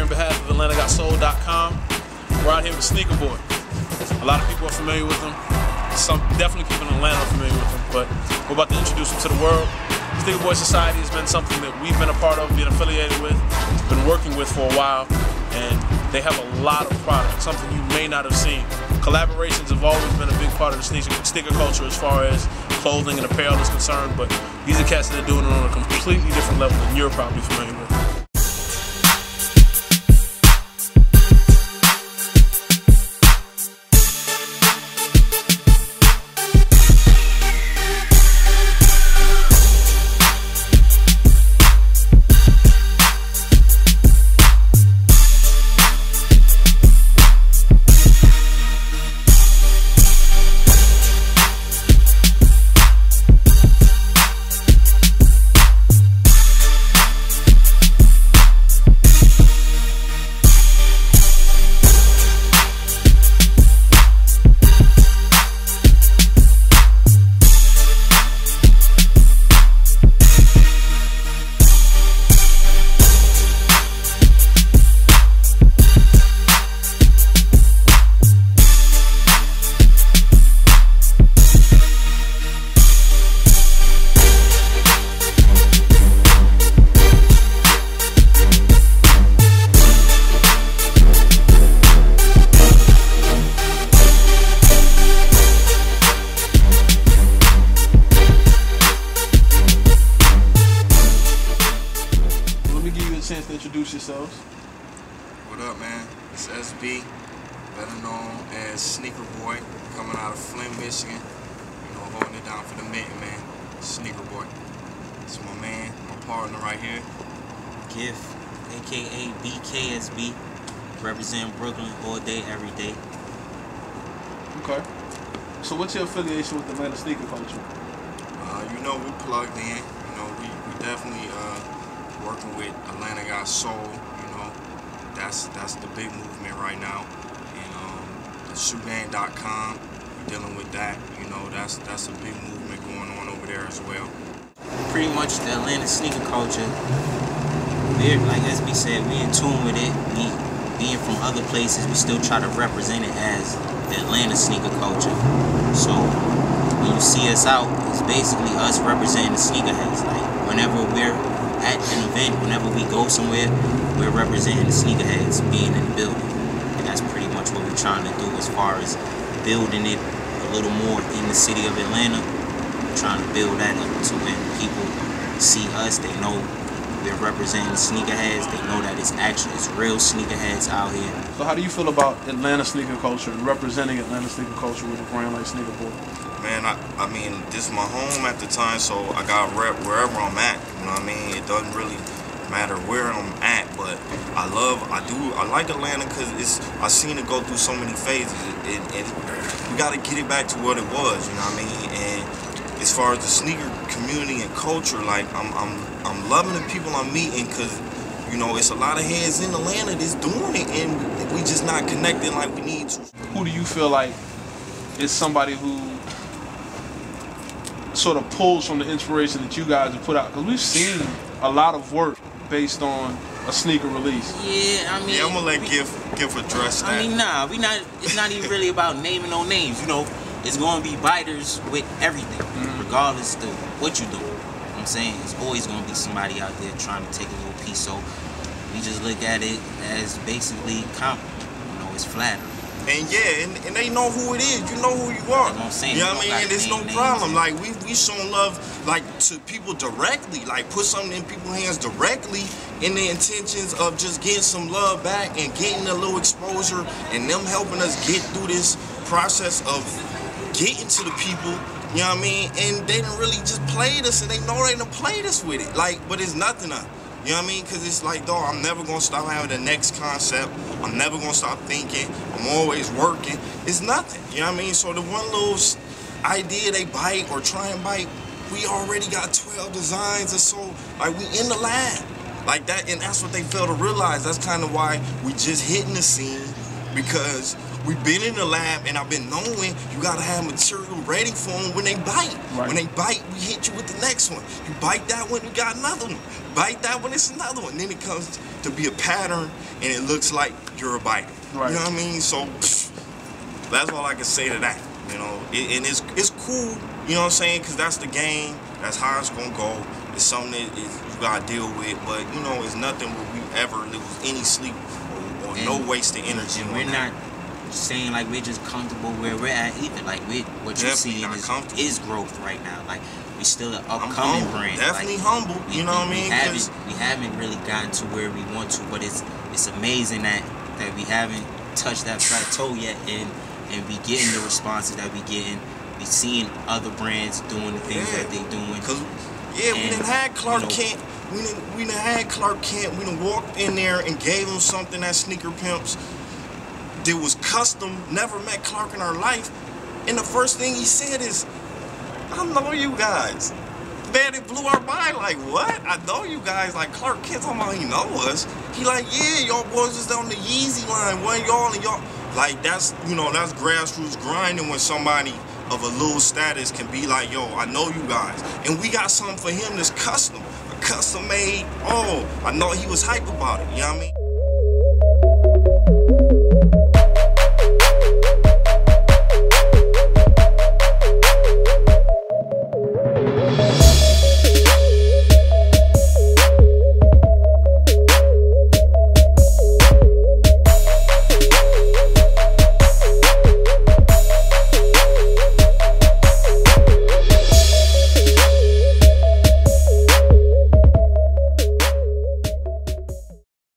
here on behalf of AtlantaGotSold.com. We're out here with SneakerBoy. A lot of people are familiar with him. Some definitely people in Atlanta are familiar with him, but we're about to introduce him to the world. SneakerBoy Society has been something that we've been a part of, been affiliated with, been working with for a while, and they have a lot of products, something you may not have seen. Collaborations have always been a big part of the sneaker culture as far as clothing and apparel is concerned, but these are cats that are doing it on a completely different level than you're probably familiar with. Chance to introduce yourselves. What up, man? It's SB, better known as SneakerBoy, coming out of Flint, Michigan. You know, holding it down for the Mitten, man. SneakerBoy. It's my man, my partner right here. Gift, aka BKSB, represent Brooklyn all day, every day. Okay. So what's your affiliation with Atlanta sneaker culture? You know, we plugged in. You know, we definitely working with Atlanta Got Soul, you know, that's the big movement right now, and the shoegang.com, we're dealing with that, you know, that's a big movement going on over there as well. Pretty much the Atlanta sneaker culture, we're, like SB said, we're in tune with it. We being from other places, we still try to represent it as the Atlanta sneaker culture. So when you see us out, it's basically us representing the sneakerheads. Like whenever we're at an event, whenever we go somewhere, we're representing the sneakerheads being in the building. And that's pretty much what we're trying to do as far as building it a little more in the city of Atlanta. We're trying to build that up to when people see us, they know we're representing sneakerheads, they know that it's real sneakerheads out here. So how do you feel about Atlanta sneaker culture and representing Atlanta sneaker culture with a brand like SneakerBoy? Man, I mean, this is my home at the time, so I got rep wherever I'm at. You know what I mean? It doesn't really matter where I'm at, but I like Atlanta because I've seen it go through so many phases. We got to get it back to what it was. You know what I mean? And as far as the sneaker community and culture, like I'm loving the people I'm meeting because, you know, it's a lot of heads in Atlanta that's doing it, and we just not connecting like we need to. Who do you feel like is somebody who sort of pulls from the inspiration that you guys have put out? Because we've seen a lot of work based on a sneaker release. Yeah, I mean, yeah, I'm gonna let Gift address that. I mean, nah, it's not even really about naming no names. You know, it's going to be biters with everything, regardless of what you're doing. You know what I'm saying? It's always going to be somebody out there trying to take a little piece. So we just look at it as basically compliment. You know, it's flattering. And yeah, and they know who it is. You know who you are. You know what I mean? And it's no problem. Like we showing love like to people directly. Like put something in people's hands directly in the intentions of just getting some love back and getting a little exposure and them helping us get through this process of getting to the people. You know what I mean? And they didn't really just played us, and they know they done played us with it. Like, but it's nothing up. You know what I mean? Because it's like, dog, I'm never going to stop having the next concept. I'm never going to stop thinking. I'm always working. It's nothing. You know what I mean? So the one little idea they bite or try and bite, we already got 12 designs or so. Like, we in the lab. Like that, and that's what they fail to realize. That's kind of why we just hitting the scene, because we've been in the lab, and I've been knowing you gotta have material ready for them when they bite. Right. When they bite, we hit you with the next one. You bite that one, you got another one. Bite that one, it's another one. Then it comes to be a pattern, and it looks like you're a biter. Right. You know what I mean? So that's all I can say to that. You know, and it's cool. You know what I'm saying? Because that's the game. That's how it's gonna go. It's something that you gotta deal with. But you know, it's nothing where we ever lose any sleep or no wasted energy. And we're not saying like we're just comfortable where we're at either. Like what you're seeing is growth right now. Like we still an upcoming brand. Definitely like, humble. You know what I mean? We haven't really gotten to where we want to, but it's amazing that we haven't touched that plateau yet, and we getting the responses that we getting. We seeing other brands doing the things that they doing. Cause we done had Clark Kent. We done had Clark Kent. We done walked in there and gave him something at Sneaker Pimps that was custom. Never met Clark in our life, and the first thing he said is, "I know you guys." Man, it blew our mind. Like, what? I know you guys. Like, Clark Kent talking about he know us. He like, yeah, y'all boys is on the Yeezy line. One y'all and y'all. Like, that's, you know, that's grassroots grinding when somebody of a little status can be like, yo, I know you guys. And we got something for him that's custom. A custom made. Oh, I know he was hype about it. You know what I mean?